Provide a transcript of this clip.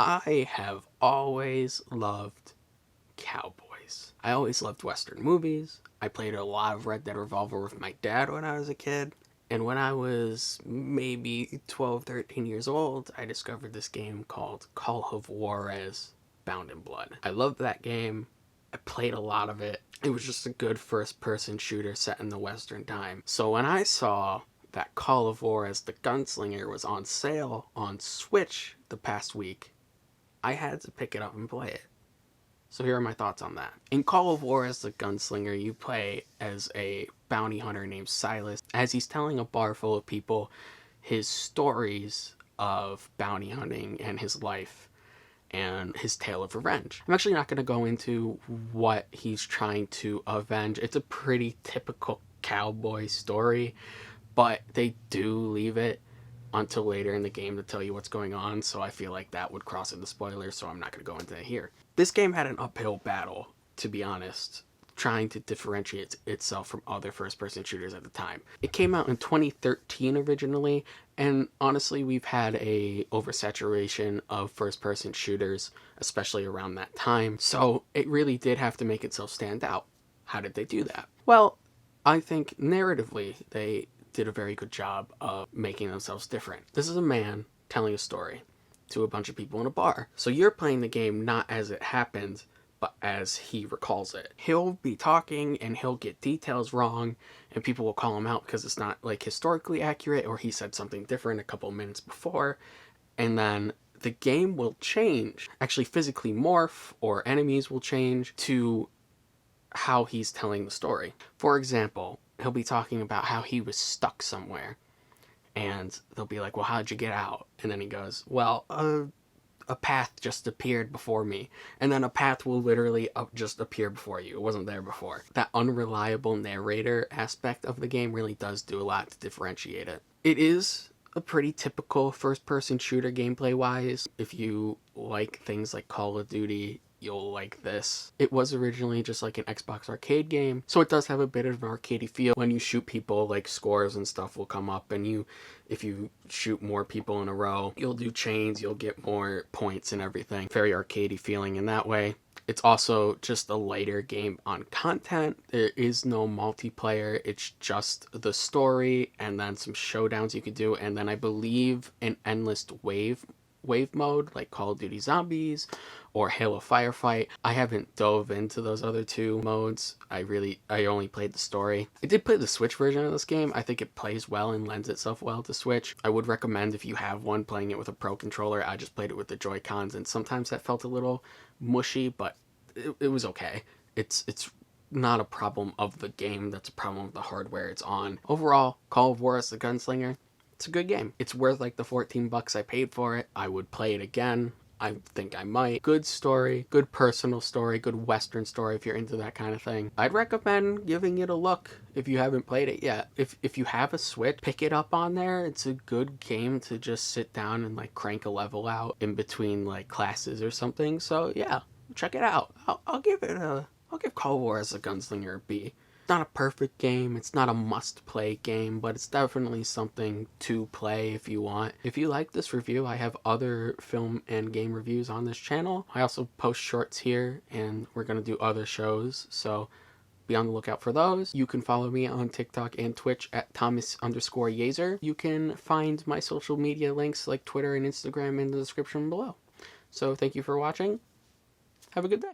I have always loved cowboys. I always loved Western movies. I played a lot of Red Dead Revolver with my dad when I was a kid. And when I was maybe 12, 13 years old, I discovered this game called Call of Juarez Bound in Blood. I loved that game. I played a lot of it. It was just a good first-person shooter set in the Western time. So when I saw that Call of Juarez the Gunslinger was on sale on Switch the past week, I had to pick it up and play it. So here are my thoughts on that. In Call of Juarez the Gunslinger, you play as a bounty hunter named Silas, as he's telling a bar full of people his stories of bounty hunting and his life and his tale of revenge. I'm actually not going to go into what he's trying to avenge. It's a pretty typical cowboy story, but they do leave it until later in the game to tell you what's going on, so I feel like that would cross into spoilers, so I'm not going to go into it here. This game had an uphill battle, to be honest, trying to differentiate itself from other first-person shooters at the time. It came out in 2013 originally, and honestly, we've had a oversaturation of first-person shooters, especially around that time, so it really did have to make itself stand out. How did they do that? Well, I think narratively, they did a very good job of making themselves different. This is a man telling a story to a bunch of people in a bar. So you're playing the game not as it happened, but as he recalls it. He'll be talking and he'll get details wrong, and people will call him out because it's not like historically accurate, or he said something different a couple minutes before, and then the game will change, actually physically morph, or enemies will change to how he's telling the story. For example, he'll be talking about how he was stuck somewhere, and they'll be like, well, how'd you get out? And then he goes, well, a path just appeared before me. And then a path will literally just appear before you. It wasn't there before. That unreliable narrator aspect of the game really does do a lot to differentiate it. It is a pretty typical first-person shooter gameplay-wise. If you like things like Call of Duty, you'll like this. It was originally just like an Xbox arcade game, so it does have a bit of an arcadey feel. When you shoot people, like scores and stuff will come up, and if you shoot more people in a row, you'll do chains, you'll get more points and everything. Very arcadey feeling in that way. It's also just a lighter game on content. There is no multiplayer. It's just the story and then some showdowns you could do, and then I believe an endless wave mode like Call of Duty Zombies or Halo Firefight. I haven't dove into those other two modes. I only played the story. I did play the Switch version of this game. I think it plays well and lends itself well to Switch. I would recommend, if you have one, playing it with a Pro controller. I just played it with the Joy-Cons, and sometimes that felt a little mushy, but it was okay. It's not a problem of the game, that's a problem of the hardware it's on. Overall, Call of Juarez the Gunslinger, it's a good game. It's worth like the 14 bucks I paid for it. I would play it again. I think I might. Good story, good personal story, good Western story if you're into that kind of thing. I'd recommend giving it a look if you haven't played it yet. If you have a Switch, pick it up on there. It's a good game to just sit down and like crank a level out in between like classes or something. So yeah, check it out. I'll give Call of Juarez the Gunslinger a B. Not a perfect game, it's not a must-play game, but it's definitely something to play if you want. If you like this review, I have other film and game reviews on this channel. I also post shorts here, and we're going to do other shows, so be on the lookout for those. You can follow me on TikTok and Twitch at Thomas_Yazer. You can find my social media links like Twitter and Instagram in the description below. So thank you for watching. Have a good day.